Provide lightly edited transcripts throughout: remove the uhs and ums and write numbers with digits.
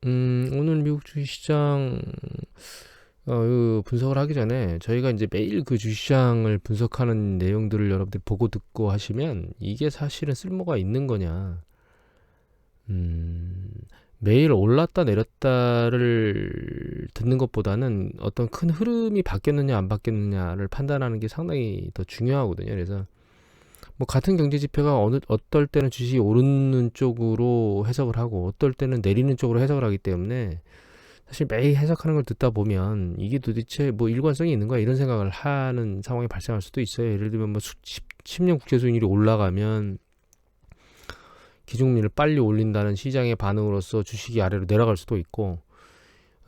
오늘 미국 주식시장 분석을 하기 전에 저희가 이제 매일 그 주식시장을 분석하는 내용들을 여러분들이 보고 듣고 하시면 이게 사실은 쓸모가 있는 거냐, 음, 매일 올랐다 내렸다를 듣는 것보다는 어떤 큰 흐름이 바뀌었느냐 안 바뀌었느냐를 판단하는 게 상당히 더 중요하거든요. 그래서 뭐 같은 경제 지표가 어떨 때는 주식이 오르는 쪽으로 해석을 하고 어떨 때는 내리는 쪽으로 해석을 하기 때문에 사실 매일 해석하는 걸 듣다 보면 이게 도대체 뭐 일관성이 있는 거야 이런 생각을 하는 상황이 발생할 수도 있어요. 예를 들면 뭐 10년 국채 수익률이 올라가면 기준금리를 빨리 올린다는 시장의 반응으로서 주식이 아래로 내려갈 수도 있고,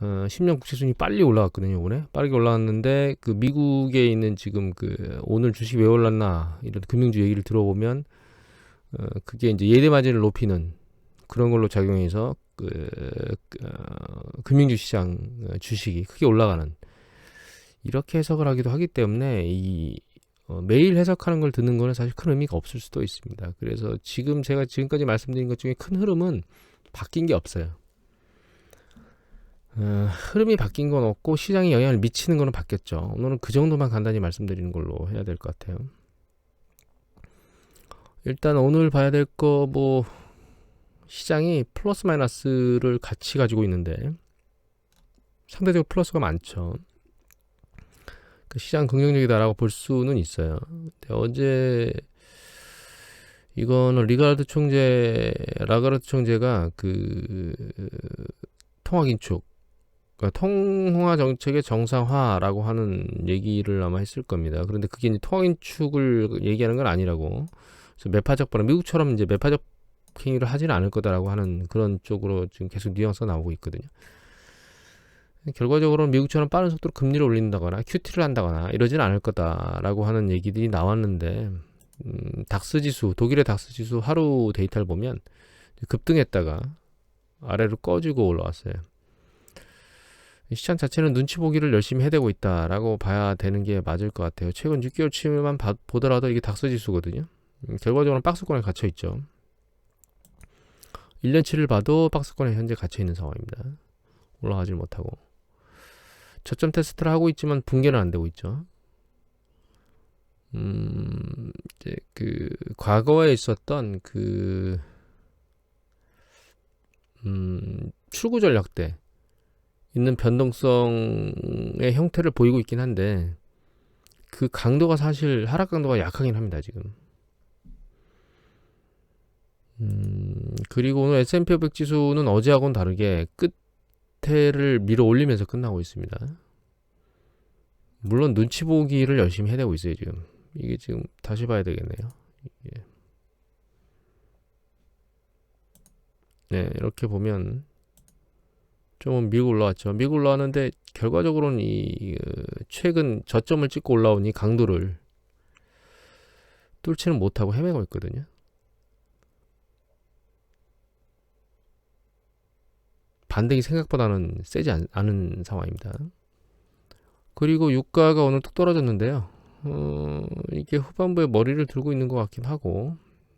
10년 국채 수익률이 빨리 올라갔거든요. 이번에 빠르게 올라갔는데 그 미국에 있는 지금 그 오늘 주식 왜 올랐나 이런 금융주 얘기를 들어보면 그게 이제 예대 마진을 높이는 그런 걸로 작용해서 금융주 시장 주식이 크게 올라가는, 이렇게 해석을 하기도 하기 때문에 매일 해석하는 걸 듣는 거는 사실 큰 의미가 없을 수도 있습니다. 그래서 제가 지금까지 말씀드린 것 중에 큰 흐름은 바뀐 게 없어요. 흐름이 바뀐 건 없고 시장에 영향을 미치는 거는 바뀌었죠. 오늘은 그 정도만 간단히 말씀드리는 걸로 해야 될 것 같아요. 일단 오늘 봐야 될 거 뭐 시장이 플러스 마이너스를 같이 가지고 있는데 상대적으로 플러스가 많죠. 그 시장 긍정적이다라고 볼 수는 있어요. 근데 어제 이거는 라가르드 총재가 그 통화 긴축, 그러니까 통화 정책의 정상화라고 하는 얘기를 아마 했을 겁니다. 그런데 그게 이제 통화 긴축을 얘기하는 건 아니라고. 그래서 매파적 발언, 미국처럼 이제 매파적 행위를 하지는 않을 거다라고 하는 그런 쪽으로 지금 계속 뉘앙스가 나오고 있거든요. 결과적으로는 미국처럼 빠른 속도로 금리를 올린다거나 QT를 한다거나 이러진 않을 거다라고 하는 얘기들이 나왔는데, 독일의 닥스 지수 하루 데이터를 보면 급등했다가 아래로 꺼지고 올라왔어요. 시장 자체는 눈치 보기를 열심히 해대고 있다라고 봐야 되는 게 맞을 것 같아요. 최근 6개월치만 보더라도 이게 닥스 지수거든요. 결과적으로는 박스권에 갇혀 있죠. 1년치를 봐도 박스권에 현재 갇혀 있는 상황입니다. 올라가질 못하고 저점 테스트를 하고 있지만 붕괴는 안 되고 있죠. 이제 그 과거에 있었던 출구 전략 때 있는 변동성의 형태를 보이고 있긴 한데 그 강도가 사실 하락 강도가 약하긴 합니다 지금. 그리고 오늘 S&P 500 지수는 어제하고는 다르게 끝에를 밀어 올리면서 끝나고 있습니다. 물론 눈치 보기를 열심히 해내고 있어요 지금. 이게 지금 다시 봐야 되겠네요. 이게. 네, 이렇게 보면 좀 밀고 올라왔죠. 밀고 올라왔는데 결과적으로는 최근 저점을 찍고 올라온 이 강도를 뚫지는 못하고 헤매고 있거든요. 반등이 생각보다는 세지 않은 상황입니다. 그리고 유가가 오늘 뚝 떨어졌는데요. 이게 후반부에 머리를 들고 있는 것 같긴 하고,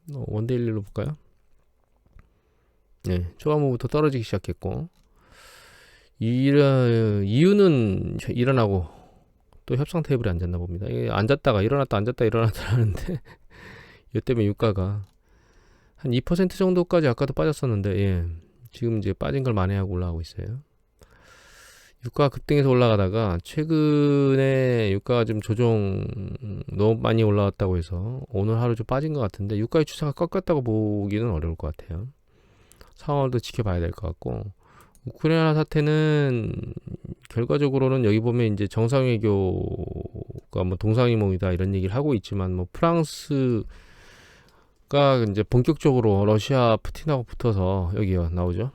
원데일리로 볼까요? 네, 초반부부터 떨어지기 시작했고, 이유는 일어나고 또 협상 테이블에 앉았나 봅니다. 앉았다가 일어났다 앉았다 일어났다 하는데 이 때문에 유가가 한 2% 정도까지 아까도 빠졌었는데, 예, 지금 이제 빠진 걸 만회하고 올라가고 있어요. 유가가 급등해서 올라가다가 최근에 유가가 좀 너무 많이 올라왔다고 해서 오늘 하루 좀 빠진 것 같은데 유가의 추세가 꺾였다고 보기는 어려울 것 같아요. 상황을 더 지켜봐야 될 것 같고, 우크라이나 사태는 결과적으로는 여기 보면 이제 정상외교가 뭐 동상이몽이다 이런 얘기를 하고 있지만, 뭐 프랑스가 이제 본격적으로 러시아 푸틴하고 붙어서 여기요 나오죠.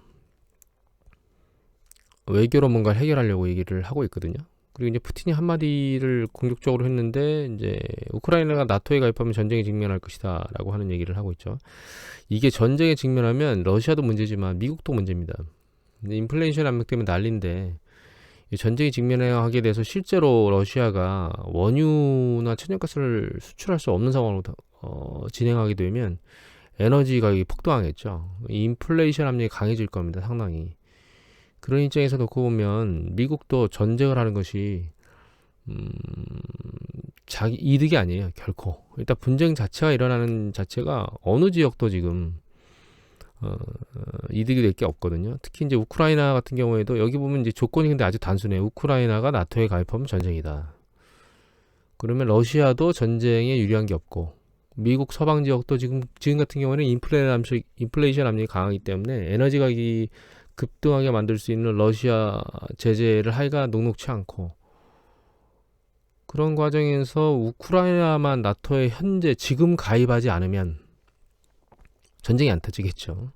외교로 뭔가를 해결하려고 얘기를 하고 있거든요. 그리고 이제 푸틴이 한마디를 공격적으로 했는데 이제 우크라이나가 나토에 가입하면 전쟁에 직면할 것이다라고 하는 얘기를 하고 있죠. 이게 전쟁에 직면하면 러시아도 문제지만 미국도 문제입니다. 인플레이션 압력 때문에 난리인데 전쟁에 직면하게 돼서 실제로 러시아가 원유나 천연가스를 수출할 수 없는 상황으로 진행하게 되면 에너지 가격이 폭등하겠죠. 인플레이션 압력이 강해질 겁니다. 상당히. 그런 입장에서 놓고 보면 미국도 전쟁을 하는 것이 자기 이득이 아니에요. 결코. 일단 분쟁 자체가 일어나는 자체가 어느 지역도 지금 이득이 될 게 없거든요. 특히 이제 우크라이나 같은 경우에도 여기 보면 이제 조건이 근데 아주 단순해요. 우크라이나가 나토에 가입하면 전쟁이다. 그러면 러시아도 전쟁에 유리한 게 없고 미국 서방 지역도 지금 같은 경우에는 인플레이션 압력이 강하기 때문에 에너지 가격이 급등하게 만들 수 있는 러시아 제재를 하기가 녹록치 않고 그런 과정에서 우크라이나만 나토에 현재 지금 가입하지 않으면 전쟁이 안 터지겠죠.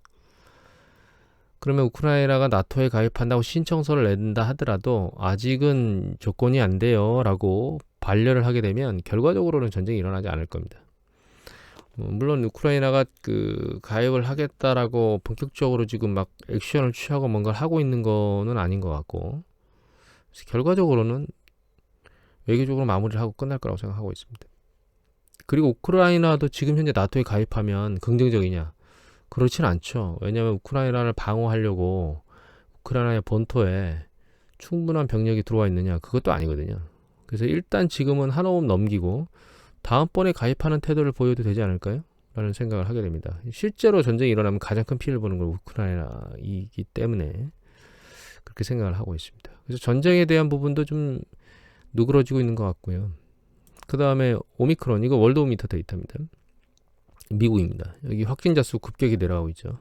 그러면 우크라이나가 나토에 가입한다고 신청서를 낸다 하더라도 아직은 조건이 안 돼요 라고 반려를 하게 되면 결과적으로는 전쟁이 일어나지 않을 겁니다. 물론 우크라이나가 그 가입을 하겠다라고 본격적으로 지금 막 액션을 취하고 뭔가를 하고 있는 거는 아닌 것 같고 결과적으로는 외교적으로 마무리를 하고 끝날 거라고 생각하고 있습니다. 그리고 우크라이나도 지금 현재 나토에 가입하면 긍정적이냐? 그렇진 않죠. 왜냐하면 우크라이나를 방어하려고 우크라이나의 본토에 충분한 병력이 들어와 있느냐? 그것도 아니거든요. 그래서 일단 지금은 한 호흡 넘기고 다음번에 가입하는 태도를 보여도 되지 않을까요? 라는 생각을 하게 됩니다. 실제로 전쟁이 일어나면 가장 큰 피해를 보는 건 우크라이나이기 때문에 그렇게 생각을 하고 있습니다. 그래서 전쟁에 대한 부분도 좀 누그러지고 있는 것 같고요. 그 다음에 오미크론, 이거 월드오미터 데이터입니다. 미국입니다. 여기 확진자 수 급격히 내려가고 있죠.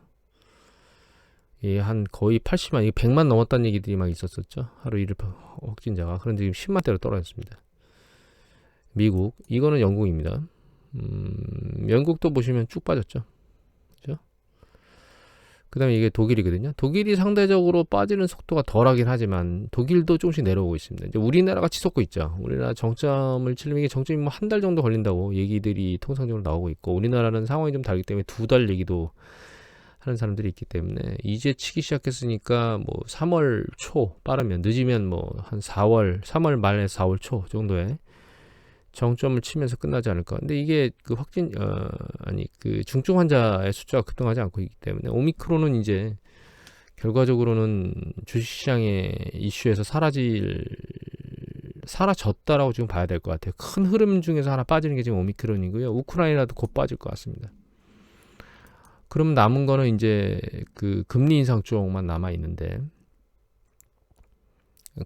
예, 한 거의 80만, 이게 100만 넘었다는 얘기들이 막 있었었죠. 하루 일일 확진자가. 그런데 지금 10만대로 떨어졌습니다. 미국, 이거는 영국입니다. 영국도 보시면 쭉 빠졌죠. 그죠? 그 다음에 이게 독일이거든요. 독일이 상대적으로 빠지는 속도가 덜하긴 하지만 독일도 조금씩 내려오고 있습니다. 이제 우리나라가 치솟고 있죠. 우리나라 정점을 치려면 이게 정점이 뭐 한 달 정도 걸린다고 얘기들이 통상적으로 나오고 있고 우리나라는 상황이 좀 다르기 때문에 2달 얘기도 하는 사람들이 있기 때문에 이제 치기 시작했으니까 뭐 3월 초 빠르면 늦으면 뭐 한 3월 말에서 4월 초 정도에 정점을 치면서 끝나지 않을까. 근데 이게 그 그 중증 환자의 숫자가 급등하지 않고 있기 때문에 오미크론은 이제 결과적으로는 주식시장의 이슈에서 사라졌다라고 지금 봐야 될 것 같아요. 큰 흐름 중에서 하나 빠지는 게 지금 오미크론이고요. 우크라이나도 곧 빠질 것 같습니다. 그럼 남은 거는 이제 그 금리 인상 쪽만 남아 있는데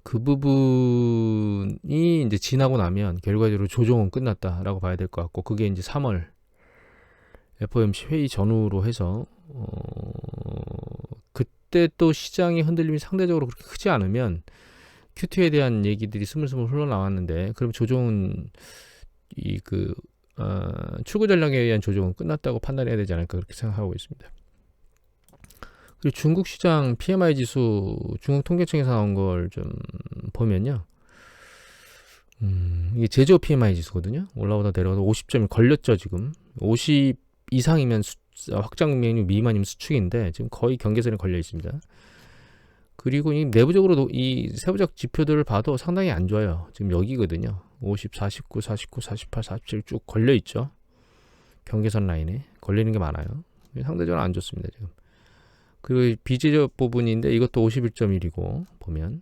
그 부분이 이제 지나고 나면 결과적으로 조정은 끝났다라고 봐야 될 것 같고 그게 이제 3월 FOMC 회의 전후로 해서 그때 또 시장의 흔들림이 상대적으로 그렇게 크지 않으면 Q2에 대한 얘기들이 스물스물 흘러나왔는데 그럼 조정은 출구 전략에 의한 조정은 끝났다고 판단해야 되지 않을까 그렇게 생각하고 있습니다. 그리고 중국 시장 PMI 지수 중국 통계청에서 나온 걸 좀 보면요. 이게 제조업 PMI 지수거든요. 올라오다 내려가다 50점이 걸렸죠, 지금. 50 이상이면 확장 명령 미만이면 수축인데 지금 거의 경계선에 걸려 있습니다. 그리고 이 내부적으로도 이 세부적 지표들을 봐도 상당히 안 좋아요. 지금 여기거든요. 50, 49, 49, 48, 47 쭉 걸려 있죠. 경계선 라인에 걸리는 게 많아요. 상대적으로 안 좋습니다, 지금. 그리고 비제조업 부분인데 이것도 51.1이고 보면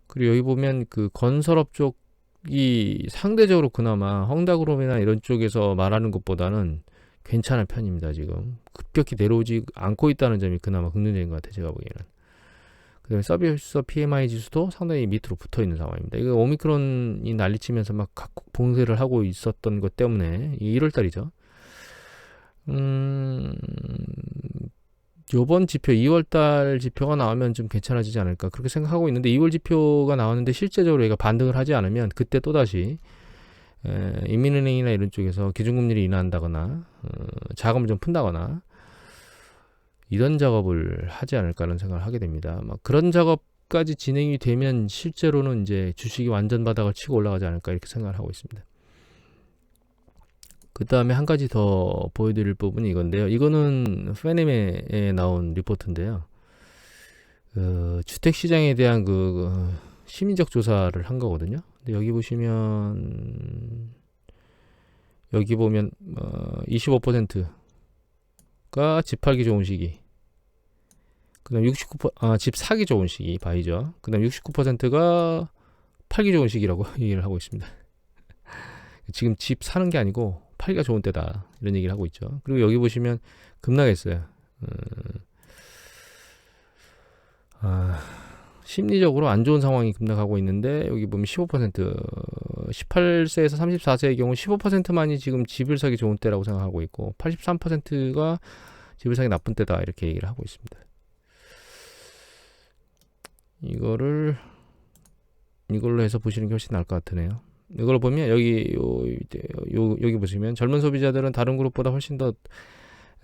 그리고 여기 보면 그 건설업 쪽이 상대적으로 그나마 헝다그룹이나 이런 쪽에서 말하는 것보다는 괜찮은 편입니다. 지금 급격히 내려오지 않고 있다는 점이 그나마 긍정적인 것 같아요. 제가 보기에는. 그 다음에 서비스 PMI 지수도 상당히 밑으로 붙어 있는 상황입니다. 이거 오미크론이 난리치면서 막 각국 봉쇄를 하고 있었던 것 때문에 1월달이죠. 요번 지표 2월달 지표가 나오면 좀 괜찮아지지 않을까 그렇게 생각하고 있는데 2월 지표가 나왔는데 실제적으로 얘가 반등을 하지 않으면 그때 또다시 인민은행이나 이런 쪽에서 기준금리를 인하한다거나 자금을 좀 푼다거나 이런 작업을 하지 않을까라는 생각을 하게 됩니다. 막 그런 작업까지 진행이 되면 실제로는 이제 주식이 완전 바닥을 치고 올라가지 않을까 이렇게 생각을 하고 있습니다. 그 다음에 한 가지 더 보여드릴 부분이 이건데요. 이거는 페넴에 나온 리포트인데요. 주택시장에 대한 심리적 조사를 한 거거든요. 근데 여기 보면 25%가 집 팔기 좋은 시기. 그다음 집 사기 좋은 시기 바이죠. 그다음 69%가 팔기 좋은 시기라고 얘기를 하고 있습니다. 지금 집 사는 게 아니고 팔기가 좋은 때다 이런 얘기를 하고 있죠. 그리고 여기 보시면 급락했어요. 심리적으로 안 좋은 상황이 급락하고 있는데 여기 보면 15% 18세에서 34세의 경우 15%만이 지금 집을 사기 좋은 때라고 생각하고 있고 83%가 집을 사기 나쁜 때다 이렇게 얘기를 하고 있습니다. 이걸로 해서 보시는 게 훨씬 나을 것 같으네요. 이걸 보면 여기 보시면 젊은 소비자들은 다른 그룹보다 훨씬 더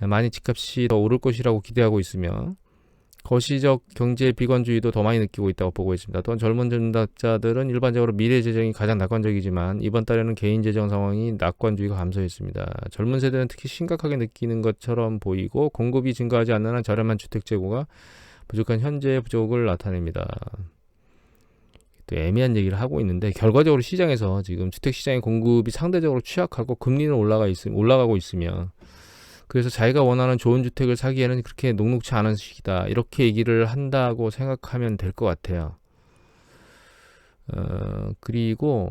많이 집값이 더 오를 것이라고 기대하고 있으며 거시적 경제 비관주의도 더 많이 느끼고 있다고 보고 있습니다. 또한 젊은 전문가자들은 일반적으로 미래 재정이 가장 낙관적이지만 이번 달에는 개인 재정 상황이 낙관주의가 감소했습니다. 젊은 세대는 특히 심각하게 느끼는 것처럼 보이고 공급이 증가하지 않는 한 저렴한 주택 재고가 부족한 현재의 부족을 나타냅니다. 또 애매한 얘기를 하고 있는데 결과적으로 시장에서 지금 주택 시장의 공급이 상대적으로 취약하고 금리는 올라가고 있으며 그래서 자기가 원하는 좋은 주택을 사기에는 그렇게 녹록치 않은 시기다 이렇게 얘기를 한다고 생각하면 될 것 같아요. 그리고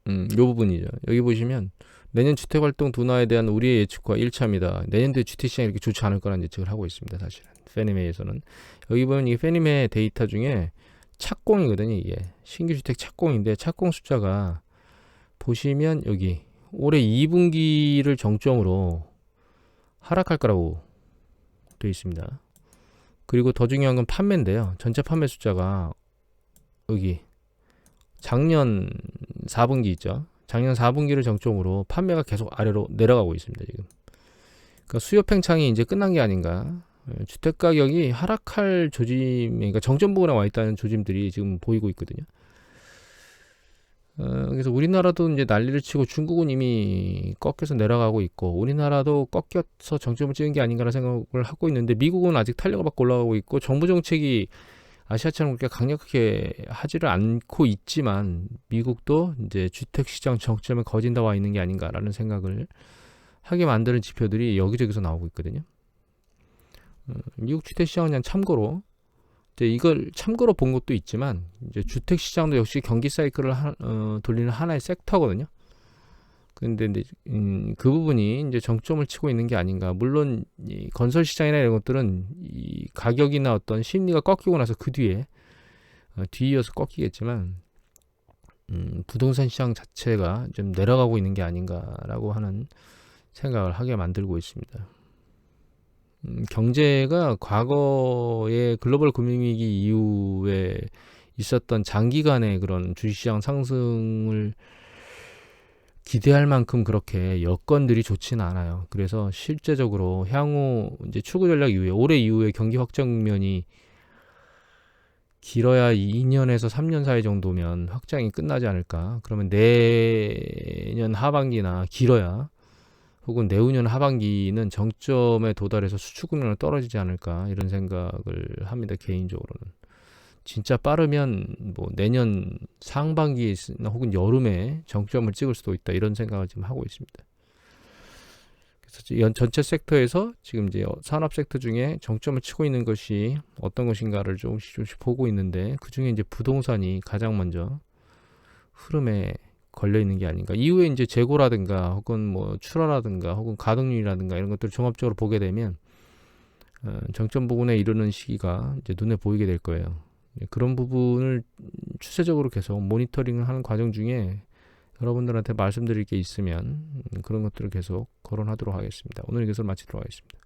이 부분이죠. 여기 보시면 내년 주택활동 둔화에 대한 우리의 예측과 일치합니다. 내년도에 주택시장이 이렇게 좋지 않을 거라는 예측을 하고 있습니다. 사실은 페니메에서는 여기 보면 이 페니메 데이터 중에 착공이거든요. 이게 신규 주택 착공인데 착공 숫자가 보시면 여기 올해 2분기를 정점으로 하락할 거라고 되어 있습니다. 그리고 더 중요한 건 판매인데요. 전체 판매 숫자가 여기 작년 4분기 있죠. 작년 4분기를 정점으로 판매가 계속 아래로 내려가고 있습니다. 지금. 그러니까 수요 팽창이 이제 끝난 게 아닌가. 주택 가격이 하락할 조짐, 그러니까 정점 부근에 와 있다는 조짐들이 지금 보이고 있거든요. 그래서 우리나라도 이제 난리를 치고 중국은 이미 꺾여서 내려가고 있고 우리나라도 꺾여서 정점을 찍은 게 아닌가라는 생각을 하고 있는데 미국은 아직 탄력을 받고 올라가고 있고 정부 정책이 아시아처럼 그렇게 강력하게 하지를 않고 있지만 미국도 이제 주택시장 정점에 거진다 와 있는 게 아닌가라는 생각을 하게 만드는 지표들이 여기저기서 나오고 있거든요. 미국 주택시장은 그냥 참고로 이걸 참고로 본 것도 있지만 이제 주택시장도 역시 경기 사이클을 돌리는 하나의 섹터거든요. 근데 그 부분이 이제 정점을 치고 있는 게 아닌가. 물론 이 건설 시장이나 이런 것들은 이 가격이나 어떤 심리가 꺾이고 나서 그 뒤에 뒤이어서 꺾이겠지만 부동산 시장 자체가 좀 내려가고 있는 게 아닌가라고 하는 생각을 하게 만들고 있습니다. 경제가 과거의 글로벌 금융위기 이후에 있었던 장기간의 그런 주식시장 상승을 기대할 만큼 그렇게 여건들이 좋지는 않아요. 그래서 실제적으로 향후 이제 출구 전략 이후에 올해 이후에 경기 확장 국면이 길어야 2년에서 3년 사이 정도면 확장이 끝나지 않을까. 그러면 내년 하반기나 길어야 혹은 내후년 하반기는 정점에 도달해서 수축 국면으로 떨어지지 않을까 이런 생각을 합니다. 개인적으로는. 진짜 빠르면 뭐 내년 상반기나 혹은 여름에 정점을 찍을 수도 있다 이런 생각을 지금 하고 있습니다. 그래서 전체 섹터에서 지금 이제 산업 섹터 중에 정점을 치고 있는 것이 어떤 것인가를 조금씩 보고 있는데 그 중에 이제 부동산이 가장 먼저 흐름에 걸려 있는 게 아닌가. 이후에 이제 재고라든가 혹은 뭐 출하라든가 혹은 가동률이라든가 이런 것들을 종합적으로 보게 되면 정점 부근에 이르는 시기가 이제 눈에 보이게 될 거예요. 그런 부분을 추세적으로 계속 모니터링을 하는 과정 중에 여러분들한테 말씀드릴 게 있으면 그런 것들을 계속 거론하도록 하겠습니다. 오늘 이것을 마치도록 하겠습니다.